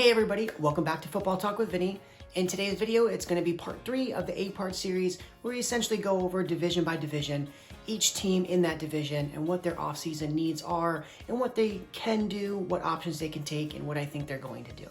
Hey everybody, welcome back to Football Talk with Vinny. In today's video, it's going to be part 3 of the 8-part series where we essentially go over division by division, each team in that division and what their offseason needs are and what they can do, what options they can take, and what I think they're going to do.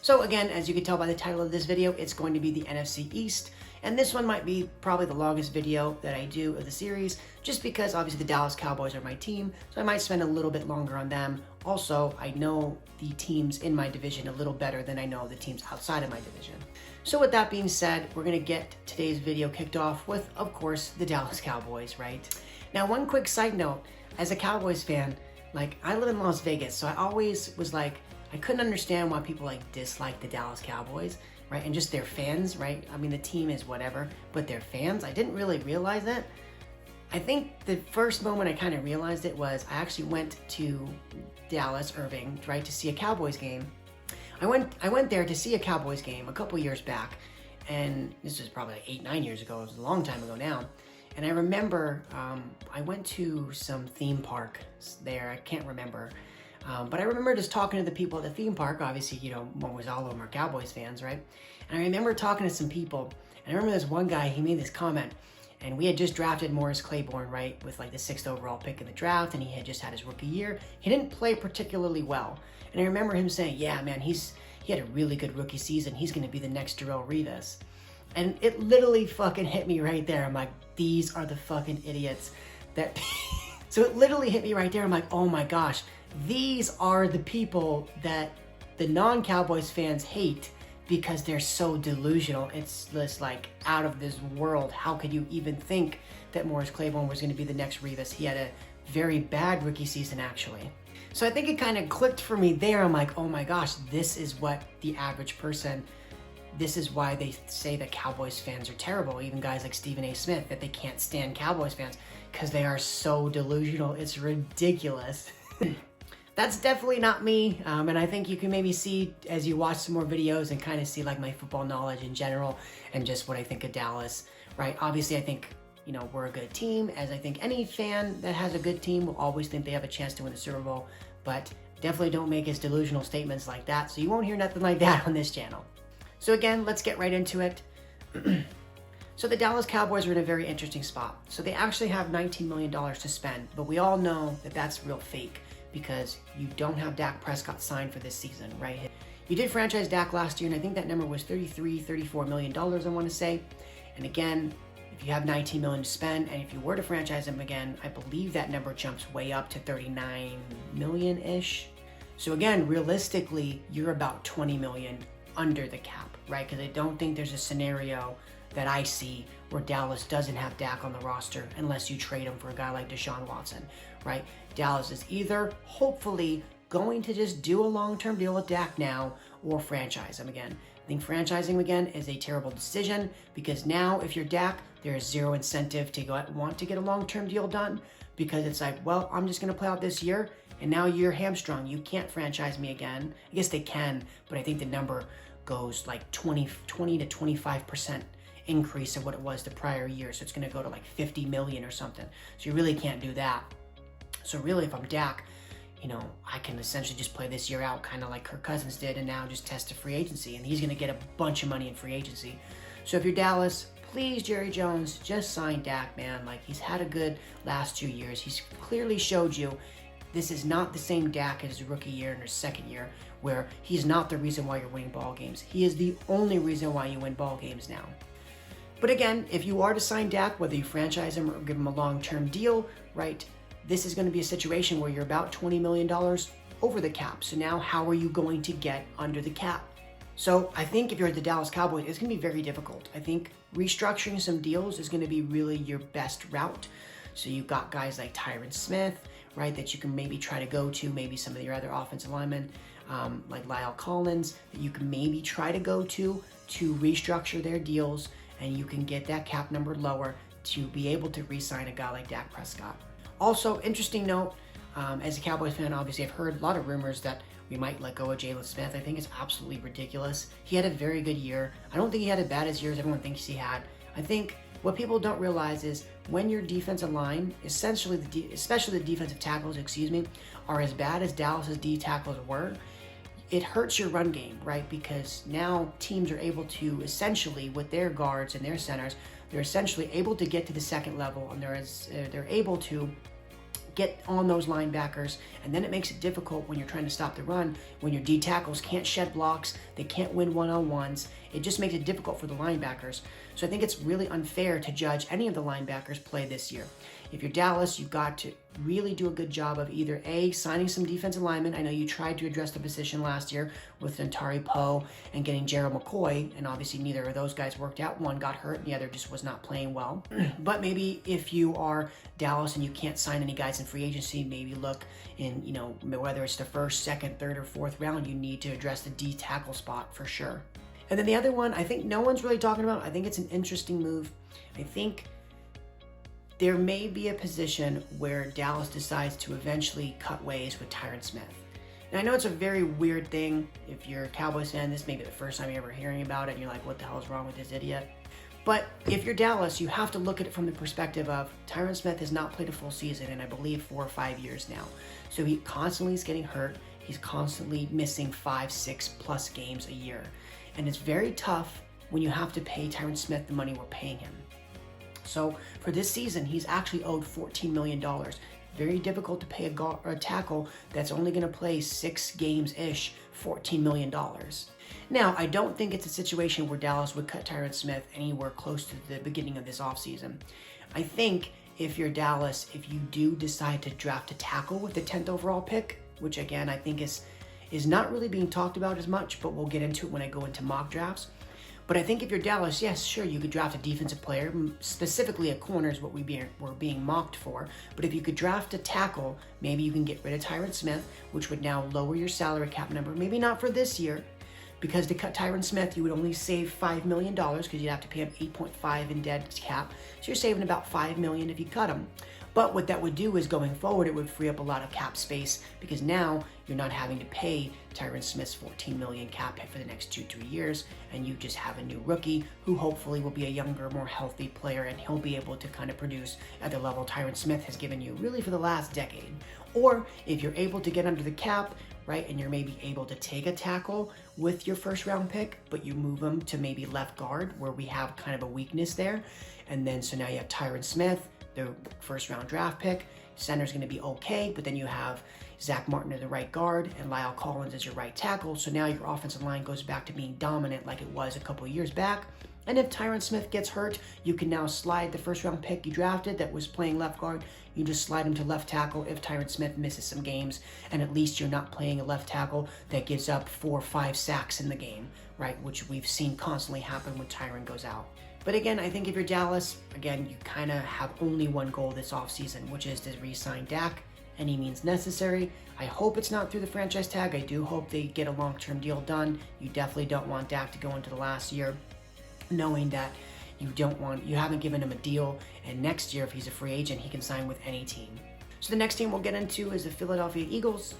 So again, as you can tell by the title of this video, it's going to be the NFC East. And this one might be probably the longest video that I do of the series, just because obviously the Dallas Cowboys are my team, so I might spend a little bit longer on them. Also, I know the teams in my division a little better than I know the teams outside of my division. So with that being said, we're gonna get today's video kicked off with, of course, the Dallas Cowboys, right? Now, one quick side note, as a Cowboys fan, like I live in Las Vegas, so I always was like, I couldn't understand why people like dislike the Dallas Cowboys, right? And just their fans, right? I mean, the team is whatever, but their fans, I didn't really realize that. I think the first moment I kind of realized it was I actually went to Dallas, Irving, right, to see a Cowboys game. I went there to see a Cowboys game a couple years back, and this was probably like 8-9 years ago. It was a long time ago now. And I remember I went to some theme park there. I can't remember. But I remember just talking to the people at the theme park. Obviously, you know, almost all of them are Cowboys fans, right? And I remember talking to some people. And I remember this one guy, he made this comment. And we had just drafted Morris Claiborne, right, with like the 6th overall pick in the draft. And he had just had his rookie year. He didn't play particularly well. And I remember him saying, yeah, man, he had a really good rookie season. He's going to be the next Darrelle Revis. And it literally fucking hit me right there. I'm like, these are the fucking idiots that... So it literally hit me right there. I'm like, oh my gosh. These are the people that the non-Cowboys fans hate because they're so delusional. It's just like out of this world. How could you even think that Morris Claiborne was going to be the next Revis? He had a very bad rookie season, actually. So I think it kind of clicked for me there. I'm like, oh my gosh, this is what the average person, this is why they say that Cowboys fans are terrible. Even guys like Stephen A. Smith, that they can't stand Cowboys fans because they are so delusional. It's ridiculous. That's definitely not me, and I think you can maybe see as you watch some more videos and kind of see like my football knowledge in general and just what I think of Dallas, right? Obviously, I think, you know, we're a good team, as I think any fan that has a good team will always think they have a chance to win the Super Bowl, but definitely don't make his delusional statements like that, so you won't hear nothing like that on this channel. So again, let's get right into it. So the Dallas Cowboys are in a very interesting spot. So they actually have $19 million to spend, but we all know that that's real fake, because you don't have Dak Prescott signed for this season, right? You did franchise Dak last year, and I think that number was $34 million, I want to say. And again, if you have $19 million to spend, and if you were to franchise him again, I believe that number jumps way up to $39 million-ish. So again, realistically, you're about $20 million under the cap, right? Because I don't think there's a scenario that I see where Dallas doesn't have Dak on the roster unless you trade him for a guy like Deshaun Watson, right? Dallas is either hopefully going to just do a long-term deal with Dak now or franchise him again. I think franchising him again is a terrible decision because now if you're Dak, there is zero incentive to want to get a long-term deal done because it's like, well, I'm just going to play out this year and now you're hamstrung. You can't franchise me again. I guess they can, but I think the number goes like 20 to 25% increase of what it was the prior year. So it's going to go to like 50 million or something. So you really can't do that. So really, if I'm Dak, you know, I can essentially just play this year out kind of like Kirk Cousins did and now just test a free agency. And he's going to get a bunch of money in free agency. So if you're Dallas, please, Jerry Jones, just sign Dak, man. Like, he's had a good last 2 years. He's clearly showed you this is not the same Dak as his rookie year and his second year, where he's not the reason why you're winning ball games. He is the only reason why you win ball games now. But again, if you are to sign Dak, whether you franchise him or give him a long-term deal, right, this is going to be a situation where you're about $20 million over the cap. So now how are you going to get under the cap? So I think if you're the Dallas Cowboys, it's going to be very difficult. I think restructuring some deals is going to be really your best route. So you've got guys like Tyron Smith, right, that you can maybe try to go to, maybe some of your other offensive linemen, like Lyle Collins, that you can maybe try to go to restructure their deals, and you can get that cap number lower to be able to re-sign a guy like Dak Prescott. Also, interesting note, as a Cowboys fan, obviously I've heard a lot of rumors that we might let go of Jalen Smith. I think it's absolutely ridiculous. He had a very good year. I don't think he had as bad as years everyone thinks he had. I think what people don't realize is when your defensive line, especially the defensive tackles, are as bad as Dallas's D tackles were, it hurts your run game, right? Because now teams are able to essentially, with their guards and their centers, they're essentially able to get to the second level, and they're able to get on those linebackers, and then it makes it difficult when you're trying to stop the run, when your D tackles can't shed blocks, they can't win one-on-ones. It just makes it difficult for the linebackers. So I think it's really unfair to judge any of the linebackers play this year. If you're Dallas, you've got to really do a good job of either A, signing some defensive linemen. I know you tried to address the position last year with Antari Poe and getting Gerald McCoy, and obviously neither of those guys worked out. One got hurt and the other just was not playing well. But maybe if you are Dallas and you can't sign any guys in free agency, maybe look in, whether it's the first, second, third, or fourth round, you need to address the D tackle spot for sure. And then the other one, I think no one's really talking about. I think it's an interesting move. I think there may be a position where Dallas decides to eventually cut ways with Tyron Smith. And I know it's a very weird thing. If you're a Cowboys fan, this may be the first time you're ever hearing about it, and you're like, what the hell is wrong with this idiot? But if you're Dallas, you have to look at it from the perspective of Tyron Smith has not played a full season in, I believe, 4 or 5 years now. So he constantly is getting hurt. He's constantly missing 5, 6+ games a year. And it's very tough when you have to pay Tyron Smith the money we're paying him. So for this season, he's actually owed $14 million. Very difficult to pay a tackle that's only going to play 6 games-ish, $14 million. Now, I don't think it's a situation where Dallas would cut Tyron Smith anywhere close to the beginning of this offseason. I think if you're Dallas, if you do decide to draft a tackle with the 10th overall pick, which again I think is not really being talked about as much, but we'll get into it when I go into mock drafts. But I think if you're Dallas, yes, sure, you could draft a defensive player, specifically a corner is what we're being mocked for. But if you could draft a tackle, maybe you can get rid of Tyron Smith, which would now lower your salary cap number. Maybe not for this year, because to cut Tyron Smith, you would only save $5 million because you'd have to pay him $8.5 in dead cap. So you're saving about $5 million if you cut him. But what that would do is going forward, it would free up a lot of cap space because now you're not having to pay Tyron Smith's $14 million cap hit for the next 2-3 years, and you just have a new rookie who hopefully will be a younger, more healthy player, and he'll be able to kind of produce at the level Tyron Smith has given you really for the last decade. Or if you're able to get under the cap, right, and you're maybe able to take a tackle with your first round pick, but you move him to maybe left guard where we have kind of a weakness there, and then so now you have Tyron Smith, the first round draft pick. Center's going to be okay, but then you have Zach Martin as the right guard and Lyle Collins as your right tackle. So now your offensive line goes back to being dominant like it was a couple of years back. And if Tyron Smith gets hurt, you can now slide the first round pick you drafted that was playing left guard. You just slide him to left tackle if Tyron Smith misses some games, and at least you're not playing a left tackle that gives up 4 or 5 sacks in the game, right? Which we've seen constantly happen when Tyron goes out. But again, I think if you're Dallas, again, you kind of have only one goal this offseason, which is to re-sign Dak any means necessary. I hope it's not through the franchise tag. I do hope they get a long-term deal done. You definitely don't want Dak to go into the last year knowing that you haven't given him a deal, and next year if he's a free agent, he can sign with any team. So the next team we'll get into is the Philadelphia Eagles.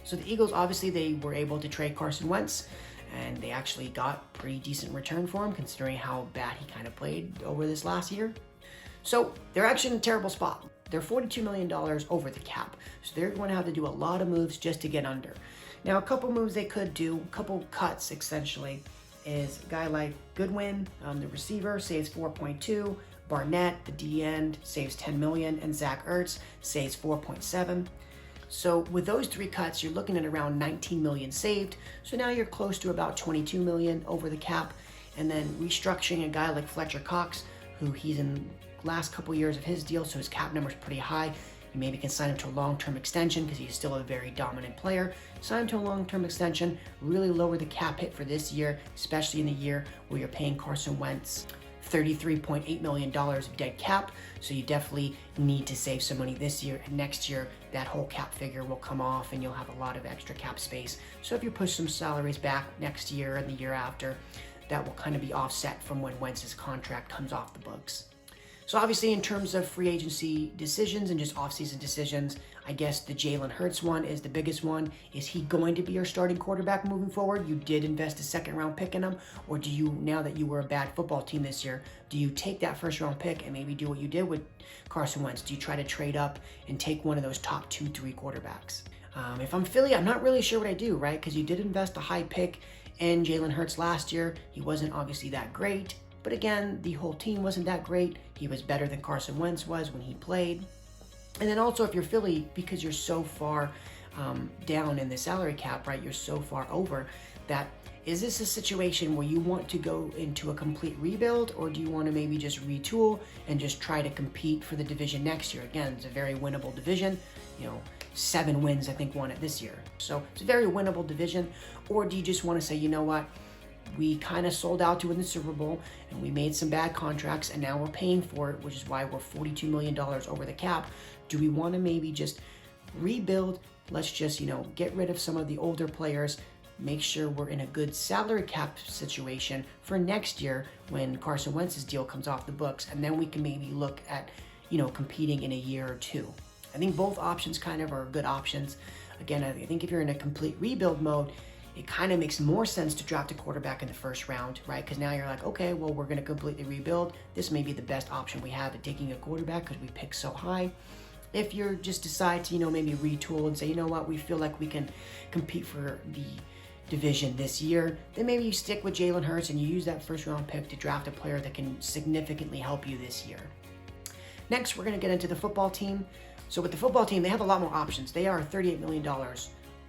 So the Eagles, obviously, they were able to trade Carson Wentz, and they actually got pretty decent return for him considering how bad he kind of played over this last year. So they're actually in a terrible spot. They're $42 million over the cap, so they're going to have to do a lot of moves just to get under. Now, a couple moves they could do, a couple cuts essentially, is a guy like Goodwin, the receiver, saves 4.2, Barnett, the D end, saves 10 million, and Zach Ertz saves 4.7. So with those 3 cuts, you're looking at around 19 million saved. So now you're close to about 22 million over the cap. And then restructuring a guy like Fletcher Cox, who he's in the last couple years of his deal, so his cap number is pretty high. You maybe can sign him to a long-term extension because he's still a very dominant player. Sign him to a long-term extension, really lower the cap hit for this year, especially in the year where you're paying Carson Wentz $33.8 million of dead cap. So you definitely need to save some money this year, and next year that whole cap figure will come off and you'll have a lot of extra cap space. So if you push some salaries back next year and the year after, that will kind of be offset from when Wentz's contract comes off the books. So obviously in terms of free agency decisions and just offseason decisions, I guess the Jalen Hurts one is the biggest one. Is he going to be your starting quarterback moving forward? You did invest a second round pick in him, or do you, now that you were a bad football team this year, do you take that first round pick and maybe do what you did with Carson Wentz? Do you try to trade up and take one of those top 2-3 quarterbacks? If I'm Philly, I'm not really sure what I do, right? Because you did invest a high pick in Jalen Hurts last year. He wasn't obviously that great, but again, the whole team wasn't that great. He was better than Carson Wentz was when he played. And then also if you're Philly, because you're so far down in the salary cap, right? You're so far over that. Is this a situation where you want to go into a complete rebuild, or do you want to maybe just retool and just try to compete for the division next year? Again, it's a very winnable division. 7 wins, I think, won it this year. So it's a very winnable division. Or do you just want to say, you know what? We kind of sold out to win the Super Bowl, and we made some bad contracts, and now we're paying for it, which is why we're $42 million over the cap. Do we want to maybe just rebuild? Let's just, get rid of some of the older players, make sure we're in a good salary cap situation for next year when Carson Wentz's deal comes off the books, and then we can maybe look at, competing in a year or two. I think both options kind of are good options. Again, I think if you're in a complete rebuild mode, it kind of makes more sense to draft a quarterback in the first round, right? Because now you're like, okay, well, we're going to completely rebuild. This may be the best option we have at taking a quarterback because we pick so high. If you just decide to, maybe retool and say, you know what, we feel like we can compete for the division this year, then maybe you stick with Jalen Hurts and you use that first round pick to draft a player that can significantly help you this year. Next, we're going to get into the football team. So with the football team, they have a lot more options. They are $38 million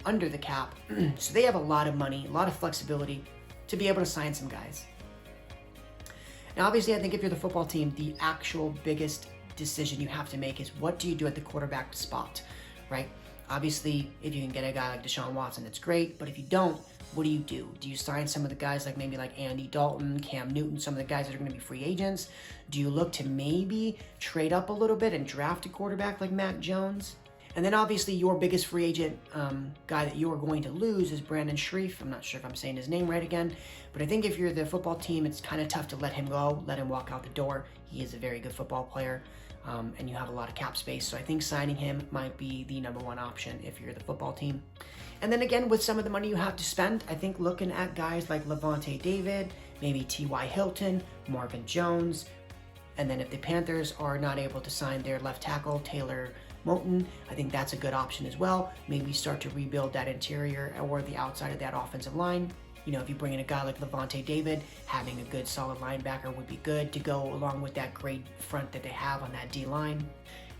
under the cap. So they have a lot of money, a lot of flexibility to be able to sign some guys. Now, obviously, I think if you're the football team, the actual biggest decision you have to make is what do you do at the quarterback spot, right? Obviously, if you can get a guy like Deshaun Watson, it's great. But if you don't, what do you do? Do you sign some of the guys like maybe like Andy Dalton, Cam Newton, some of the guys that are going to be free agents? Do you look to maybe trade up a little bit and draft a quarterback like Mac Jones? And then obviously your biggest free agent guy that you are going to lose is Brandon Scherff. I'm not sure if I'm saying his name right again, but I think if you're the football team, it's kind of tough to let him go, let him walk out the door. He is a very good football player. And you have a lot of cap space. So I think signing him might be the number one option if you're the football team. And then again, with some of the money you have to spend, I think looking at guys like Levante David, maybe T.Y. Hilton, Marvin Jones, and then if the Panthers are not able to sign their left tackle, Taylor Moton, I think that's a good option as well. Maybe start to rebuild that interior or the outside of that offensive line. If you bring in a guy like Levante David, having a good solid linebacker would be good to go along with that great front that they have on that D-line.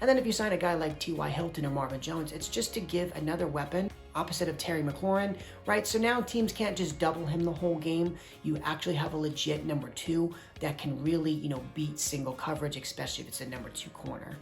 And then if you sign a guy like T.Y. Hilton or Marvin Jones, it's just to give another weapon opposite of Terry McLaurin, right? So now teams can't just double him the whole game. You actually have a legit number 2 that can really, beat single coverage, especially if it's a number 2 corner.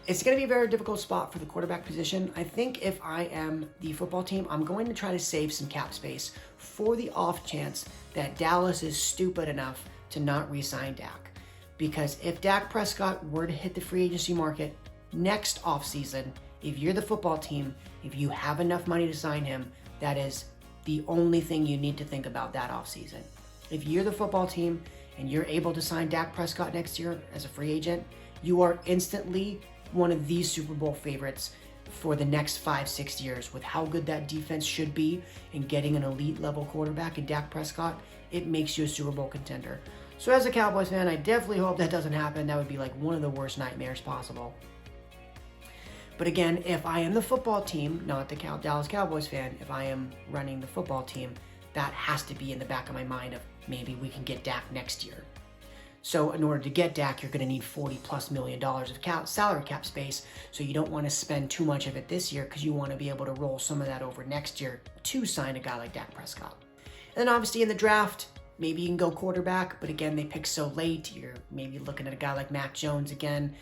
It's going to be a very difficult spot for the quarterback position. I think if I am the football team, I'm going to try to save some cap space for the off chance that Dallas is stupid enough to not re-sign Dak. Because if Dak Prescott were to hit the free agency market next offseason, if you're the football team, if you have enough money to sign him, that is the only thing you need to think about that offseason. If you're the football team and you're able to sign Dak Prescott next year as a free agent, you are instantly one of these Super Bowl favorites for the next 5-6 years. With how good that defense should be and getting an elite level quarterback in Dak Prescott, it makes you a Super Bowl contender. So as a Cowboys fan, I definitely hope that doesn't happen. That would be like one of the worst nightmares possible. But again, if I am the football team, not the Dallas Cowboys fan, if I am running the football team, that has to be in the back of my mind of maybe we can get Dak next year. So in order to get Dak, you're going to need $40+ million of salary cap space. So you don't want to spend too much of it this year because you want to be able to roll some of that over next year to sign a guy like Dak Prescott. And then obviously in the draft, maybe you can go quarterback, but again, they pick so late. You're maybe looking at a guy like Mac Jones again.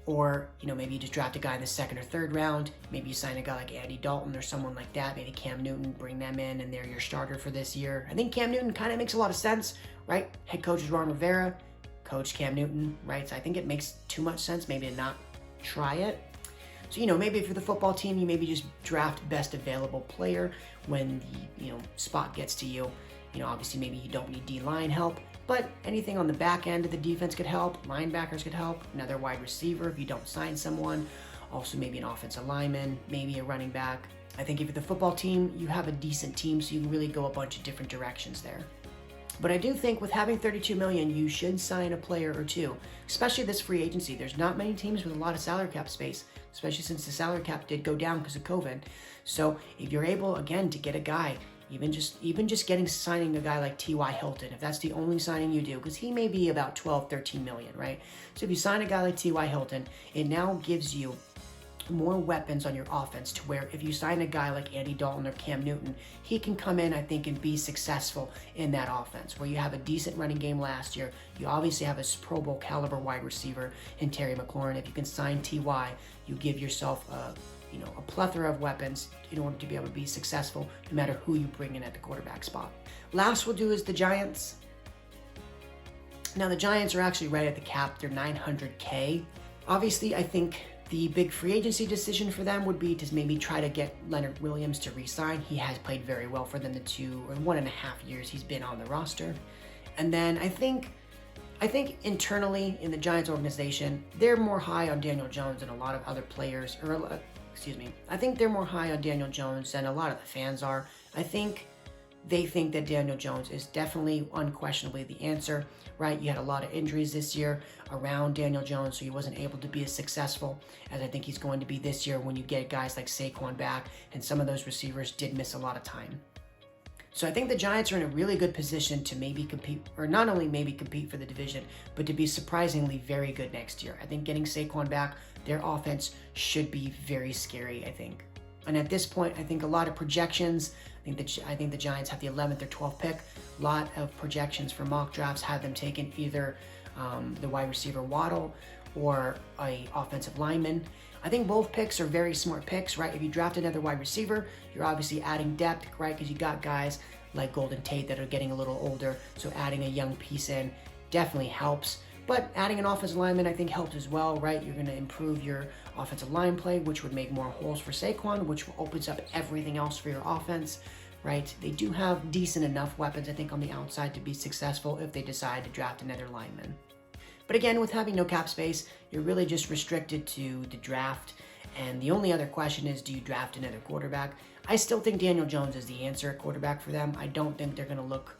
Or, maybe you just draft a guy in the 2nd or 3rd round. Maybe you sign a guy like Andy Dalton or someone like that. Maybe Cam Newton, bring them in and they're your starter for this year. I think Cam Newton kind of makes a lot of sense, right? Head coach is Ron Rivera, coach Cam Newton, right? So I think it makes too much sense maybe to not try it. So, maybe if you're the football team, you maybe just draft best available player when the, spot gets to you. Obviously maybe you don't need D-line help, but anything on the back end of the defense could help. Linebackers could help. Another wide receiver if you don't sign someone. Also maybe an offensive lineman, maybe a running back. I think if you're the football team, you have a decent team, so you can really go a bunch of different directions there. But I do think with having $32 million, you should sign a player or two, especially this free agency. There's not many teams with a lot of salary cap space, especially since the salary cap did go down because of COVID. So if you're able, again, to get a guy, even just signing a guy like T.Y. Hilton, if that's the only signing you do, because he may be about 12, 13 million, right? So if you sign a guy like T.Y. Hilton, it now gives you more weapons on your offense, to where if you sign a guy like Andy Dalton or Cam Newton, he can come in, I think, and be successful in that offense, where you have a decent running game last year. You obviously have a Pro Bowl caliber wide receiver in Terry McLaurin. If you can sign T.Y., you give yourself a plethora of weapons in order to be able to be successful, no matter who you bring in at the quarterback spot. Last we'll do is the Giants. Now, the Giants are actually right at the cap. They're $900K. Obviously, I think the big free agency decision for them would be to maybe try to get Leonard Williams to re-sign. He has played very well for them the 1.5 years he's been on the roster. And then I think internally in the Giants organization, they're more high on Daniel Jones than a lot of other players, I think they're more high on Daniel Jones than a lot of the fans are. I think they think that Daniel Jones is definitely, unquestionably, the answer, right? You had a lot of injuries this year around Daniel Jones, so he wasn't able to be as successful as I think he's going to be this year when you get guys like Saquon back, and some of those receivers did miss a lot of time. So I think the Giants are in a really good position to maybe compete, or not only maybe compete for the division, but to be surprisingly very good next year. I think getting Saquon back, their offense should be very scary, I think. And at this point, I think a lot of projections, I think the Giants have the 11th or 12th pick. A lot of projections for mock drafts have them taking either the wide receiver Waddle or a offensive lineman. I think both picks are very smart picks, right? If you draft another wide receiver, you're obviously adding depth, right? Because you got guys like Golden Tate that are getting a little older, so adding a young piece in definitely helps. But adding an offensive lineman, I think, helps as well, right? You're going to improve your offensive line play, which would make more holes for Saquon, which opens up everything else for your offense, right? They do have decent enough weapons, I think, on the outside to be successful if they decide to draft another lineman. But again, with having no cap space, you're really just restricted to the draft. And the only other question is, do you draft another quarterback? I still think Daniel Jones is the answer at quarterback for them. I don't think they're going to look,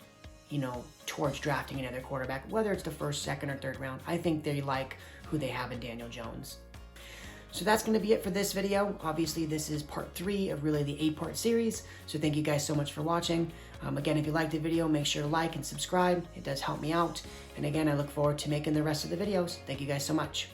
towards drafting another quarterback, whether it's the first, second, or third round. I think they like who they have in Daniel Jones. So that's going to be it for this video. Obviously, this is part 3 of really the 8-part series. So thank you guys so much for watching. Again, if you liked the video, make sure to like and subscribe. It does help me out. And again, I look forward to making the rest of the videos. Thank you guys so much.